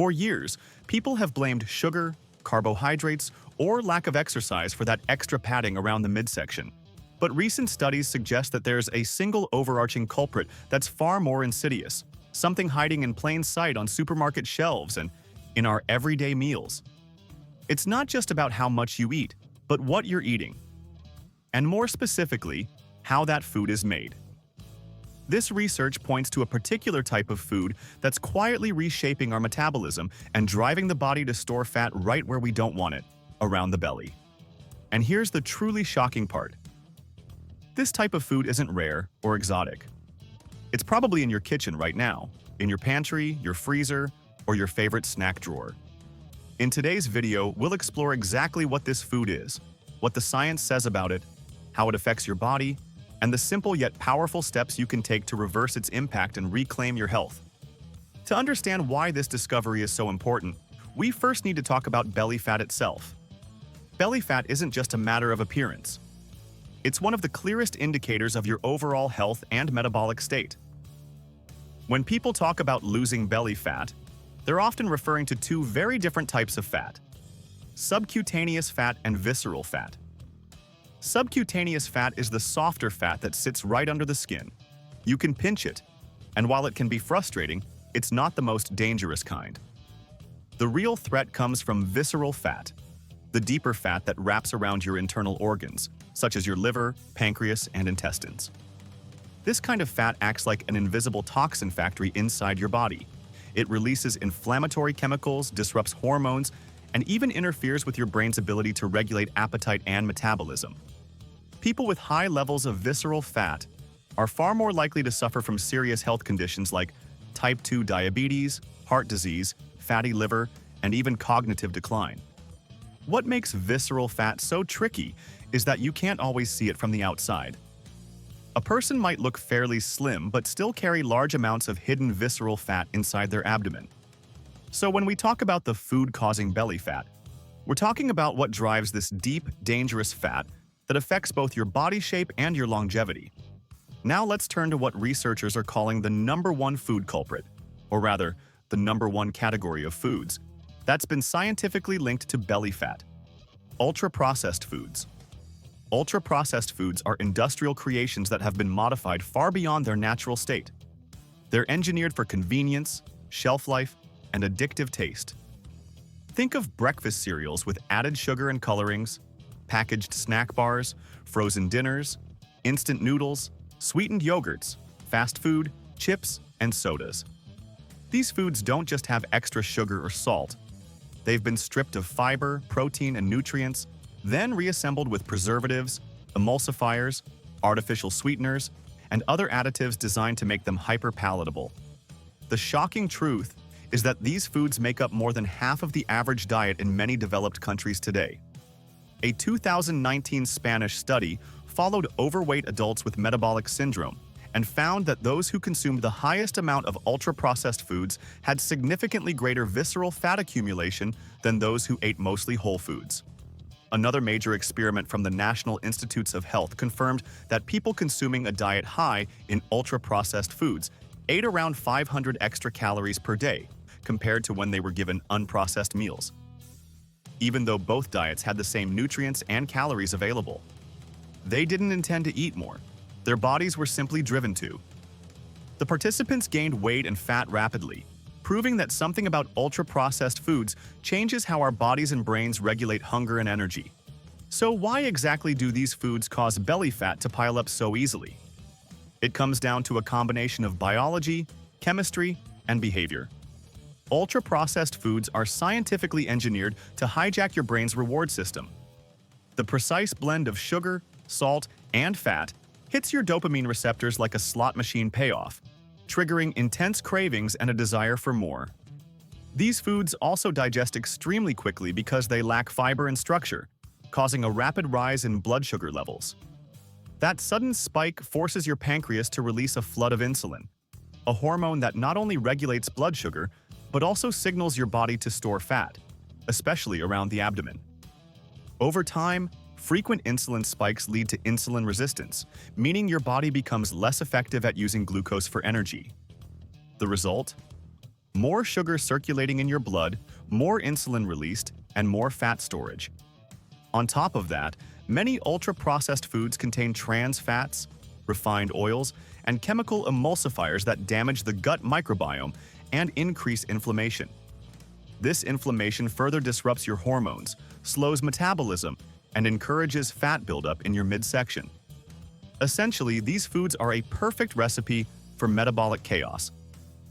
For years, people have blamed sugar, carbohydrates, or lack of exercise for that extra padding around the midsection. But recent studies suggest that there's a single overarching culprit that's far more insidious, something hiding in plain sight on supermarket shelves and in our everyday meals. It's not just about how much you eat, but what you're eating. And more specifically, how that food is made. This research points to a particular type of food that's quietly reshaping our metabolism and driving the body to store fat right where we don't want it, around the belly. And here's the truly shocking part. This type of food isn't rare or exotic. It's probably in your kitchen right now, in your pantry, your freezer, or your favorite snack drawer. In today's video, we'll explore exactly what this food is, what the science says about it, how it affects your body, and the simple yet powerful steps you can take to reverse its impact and reclaim your health. To understand why this discovery is so important, we first need to talk about belly fat itself. Belly fat isn't just a matter of appearance. It's one of the clearest indicators of your overall health and metabolic state. When people talk about losing belly fat, they're often referring to two very different types of fat: subcutaneous fat and visceral fat. Subcutaneous fat is the softer fat that sits right under the skin. You can pinch it, and while it can be frustrating, it's not the most dangerous kind. The real threat comes from visceral fat, the deeper fat that wraps around your internal organs, such as your liver, pancreas, and intestines. This kind of fat acts like an invisible toxin factory inside your body. It releases inflammatory chemicals, disrupts hormones, and even interferes with your brain's ability to regulate appetite and metabolism. People with high levels of visceral fat are far more likely to suffer from serious health conditions like type 2 diabetes, heart disease, fatty liver, and even cognitive decline. What makes visceral fat so tricky is that you can't always see it from the outside. A person might look fairly slim but still carry large amounts of hidden visceral fat inside their abdomen. So when we talk about the food causing belly fat, we're talking about what drives this deep, dangerous fat that affects both your body shape and your longevity. Now let's turn to what researchers are calling the #1 food culprit, or rather, the #1 category of foods that's been scientifically linked to belly fat: ultra-processed foods. Ultra-processed foods are industrial creations that have been modified far beyond their natural state. They're engineered for convenience, shelf life, and addictive taste. Think of breakfast cereals with added sugar and colorings, packaged snack bars, frozen dinners, instant noodles, sweetened yogurts, fast food, chips, and sodas. These foods don't just have extra sugar or salt. They've been stripped of fiber, protein, and nutrients, then reassembled with preservatives, emulsifiers, artificial sweeteners, and other additives designed to make them hyper-palatable. The shocking truth is that these foods make up more than half of the average diet in many developed countries today. A 2019 Spanish study followed overweight adults with metabolic syndrome and found that those who consumed the highest amount of ultra-processed foods had significantly greater visceral fat accumulation than those who ate mostly whole foods. Another major experiment from the National Institutes of Health confirmed that people consuming a diet high in ultra-processed foods ate around 500 extra calories per day, compared to when they were given unprocessed meals. Even though both diets had the same nutrients and calories available, they didn't intend to eat more. Their bodies were simply driven to. The participants gained weight and fat rapidly, proving that something about ultra-processed foods changes how our bodies and brains regulate hunger and energy. So why exactly do these foods cause belly fat to pile up so easily? It comes down to a combination of biology, chemistry, and behavior. Ultra-processed foods are scientifically engineered to hijack your brain's reward system. The precise blend of sugar, salt, and fat hits your dopamine receptors like a slot machine payoff, triggering intense cravings and a desire for more. These foods also digest extremely quickly because they lack fiber and structure, causing a rapid rise in blood sugar levels. That sudden spike forces your pancreas to release a flood of insulin, a hormone that not only regulates blood sugar, but also signals your body to store fat, especially around the abdomen. Over time, frequent insulin spikes lead to insulin resistance, meaning your body becomes less effective at using glucose for energy. The result? more sugar circulating in your blood, more insulin released, and more fat storage. On top of that, many ultra-processed foods contain trans fats, refined oils, and chemical emulsifiers that damage the gut microbiome and increase inflammation. This inflammation further disrupts your hormones, slows metabolism, and encourages fat buildup in your midsection. Essentially, these foods are a perfect recipe for metabolic chaos.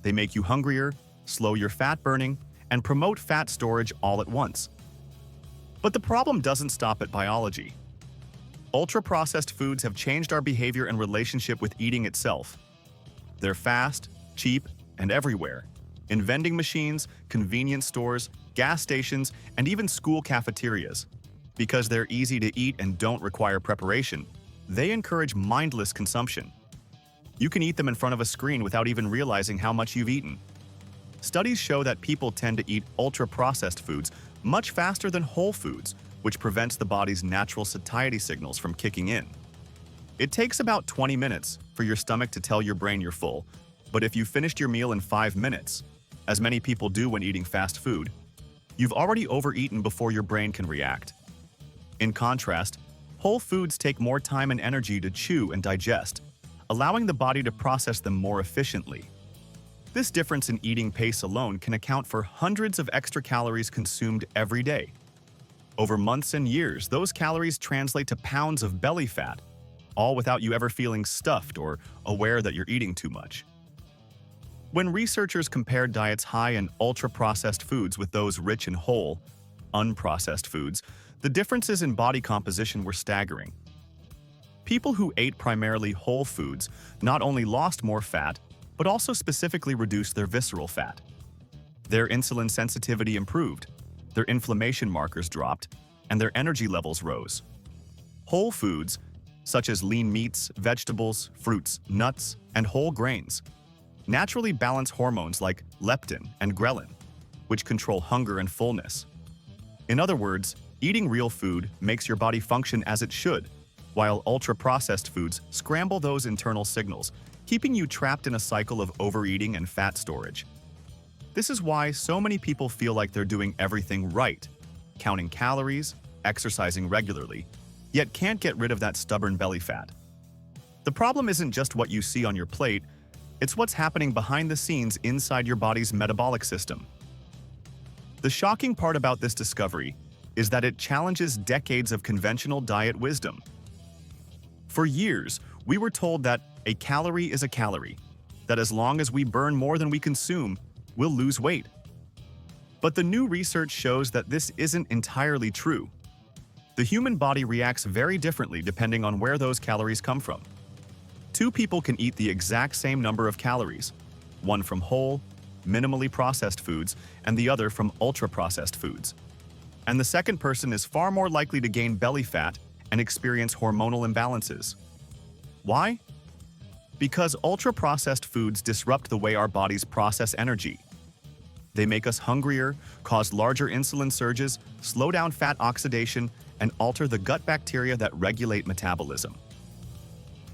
They make you hungrier, slow your fat burning, and promote fat storage all at once. But the problem doesn't stop at biology. Ultra-processed foods have changed our behavior and relationship with eating itself. They're fast, cheap, and everywhere. In vending machines, convenience stores, gas stations, and even school cafeterias. Because they're easy to eat and don't require preparation, they encourage mindless consumption. You can eat them in front of a screen without even realizing how much you've eaten. Studies show that people tend to eat ultra-processed foods much faster than whole foods, which prevents the body's natural satiety signals from kicking in. It takes about 20 minutes for your stomach to tell your brain you're full, but if you finished your meal in 5 minutes, as many people do when eating fast food, you've already overeaten before your brain can react. In contrast, whole foods take more time and energy to chew and digest, allowing the body to process them more efficiently. This difference in eating pace alone can account for hundreds of extra calories consumed every day. Over months and years, those calories translate to pounds of belly fat, all without you ever feeling stuffed or aware that you're eating too much. When researchers compared diets high in ultra-processed foods with those rich in whole, unprocessed foods, the differences in body composition were staggering. People who ate primarily whole foods not only lost more fat, but also specifically reduced their visceral fat. Their insulin sensitivity improved, their inflammation markers dropped, and their energy levels rose. Whole foods, such as lean meats, vegetables, fruits, nuts, and whole grains, naturally balance hormones like leptin and ghrelin, which control hunger and fullness. In other words, eating real food makes your body function as it should, while ultra-processed foods scramble those internal signals, keeping you trapped in a cycle of overeating and fat storage. This is why so many people feel like they're doing everything right, counting calories, exercising regularly, yet can't get rid of that stubborn belly fat. The problem isn't just what you see on your plate, it's what's happening behind the scenes inside your body's metabolic system. The shocking part about this discovery is that it challenges decades of conventional diet wisdom. For years, we were told that a calorie is a calorie, that as long as we burn more than we consume, we'll lose weight. But the new research shows that this isn't entirely true. The human body reacts very differently depending on where those calories come from. Two people can eat the exact same number of calories, one from whole, minimally processed foods, and the other from ultra-processed foods. And the second person is far more likely to gain belly fat and experience hormonal imbalances. Why? Because ultra-processed foods disrupt the way our bodies process energy. They make us hungrier, cause larger insulin surges, slow down fat oxidation, and alter the gut bacteria that regulate metabolism.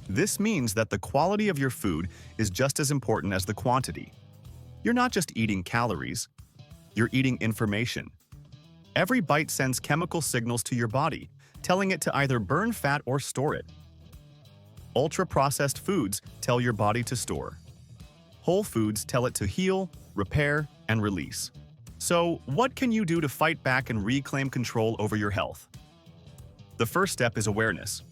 This means that the quality of your food is just as important as the quantity. You're not just eating calories, you're eating information. Every bite sends chemical signals to your body, telling it to either burn fat or store it. Ultra-processed foods tell your body to store. Whole foods tell it to heal, repair, and release. So, what can you do to fight back and reclaim control over your health? The first step is awareness.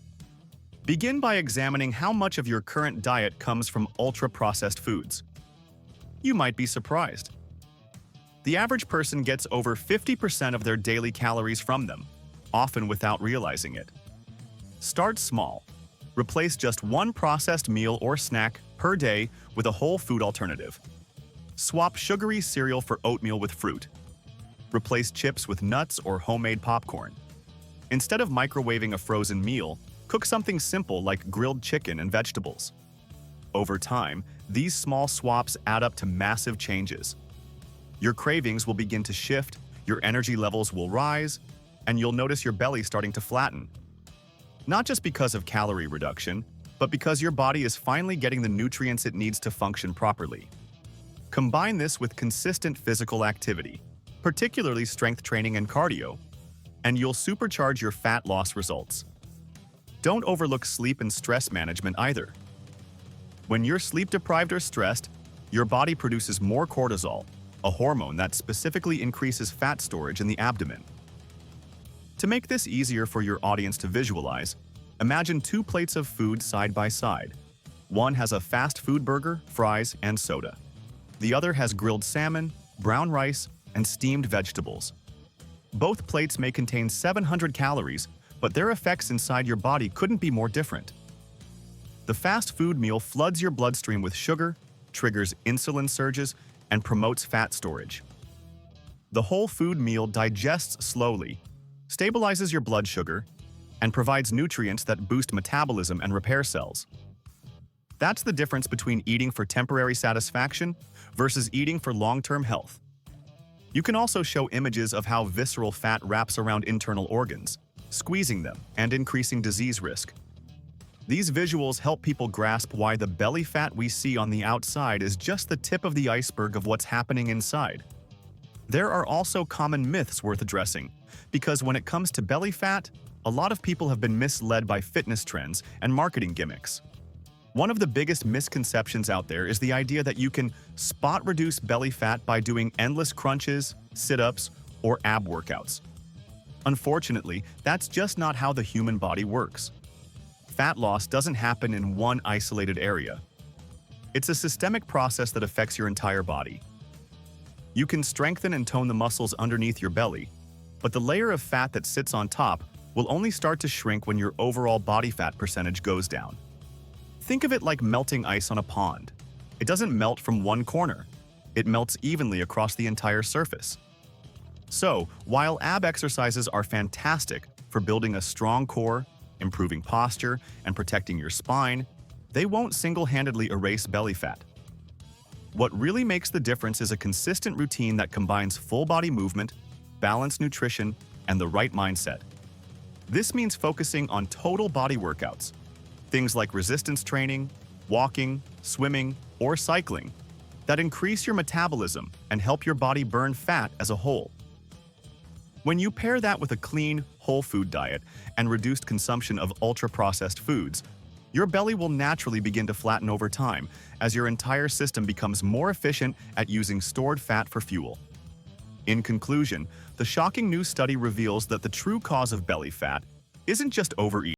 Begin by examining how much of your current diet comes from ultra-processed foods. You might be surprised. The average person gets over 50% of their daily calories from them, often without realizing it. Start small. Replace just one processed meal or snack per day with a whole food alternative. Swap sugary cereal for oatmeal with fruit. Replace chips with nuts or homemade popcorn. Instead of microwaving a frozen meal, cook something simple like grilled chicken and vegetables. Over time, these small swaps add up to massive changes. Your cravings will begin to shift, your energy levels will rise, and you'll notice your belly starting to flatten. Not just because of calorie reduction, but because your body is finally getting the nutrients it needs to function properly. Combine this with consistent physical activity, particularly strength training and cardio, and you'll supercharge your fat loss results. Don't overlook sleep and stress management either. When you're sleep-deprived or stressed, your body produces more cortisol, a hormone that specifically increases fat storage in the abdomen. To make this easier for your audience to visualize, imagine two plates of food side by side. One has a fast food burger, fries, and soda. The other has grilled salmon, brown rice, and steamed vegetables. Both plates may contain 700 calories, but their effects inside your body couldn't be more different. The fast food meal floods your bloodstream with sugar, triggers insulin surges, and promotes fat storage. The whole food meal digests slowly, stabilizes your blood sugar, and provides nutrients that boost metabolism and repair cells. That's the difference between eating for temporary satisfaction versus eating for long-term health. You can also show images of how visceral fat wraps around internal organs, squeezing them and increasing disease risk. These visuals help people grasp why the belly fat we see on the outside is just the tip of the iceberg of what's happening inside. There are also common myths worth addressing, because when it comes to belly fat, a lot of people have been misled by fitness trends and marketing gimmicks. One of the biggest misconceptions out there is the idea that you can spot-reduce belly fat by doing endless crunches, sit-ups, or ab workouts. Unfortunately, that's just not how the human body works. Fat loss doesn't happen in one isolated area. It's a systemic process that affects your entire body. You can strengthen and tone the muscles underneath your belly, but the layer of fat that sits on top will only start to shrink when your overall body fat percentage goes down. Think of it like melting ice on a pond. It doesn't melt from one corner. It melts evenly across the entire surface. So, while ab exercises are fantastic for building a strong core, improving posture, and protecting your spine, they won't single-handedly erase belly fat. What really makes the difference is a consistent routine that combines full-body movement, balanced nutrition, and the right mindset. This means focusing on total body workouts, things like resistance training, walking, swimming, or cycling, that increase your metabolism and help your body burn fat as a whole. When you pair that with a clean, whole food diet and reduced consumption of ultra-processed foods, your belly will naturally begin to flatten over time as your entire system becomes more efficient at using stored fat for fuel. In conclusion, the shocking new study reveals that the true cause of belly fat isn't just overeating.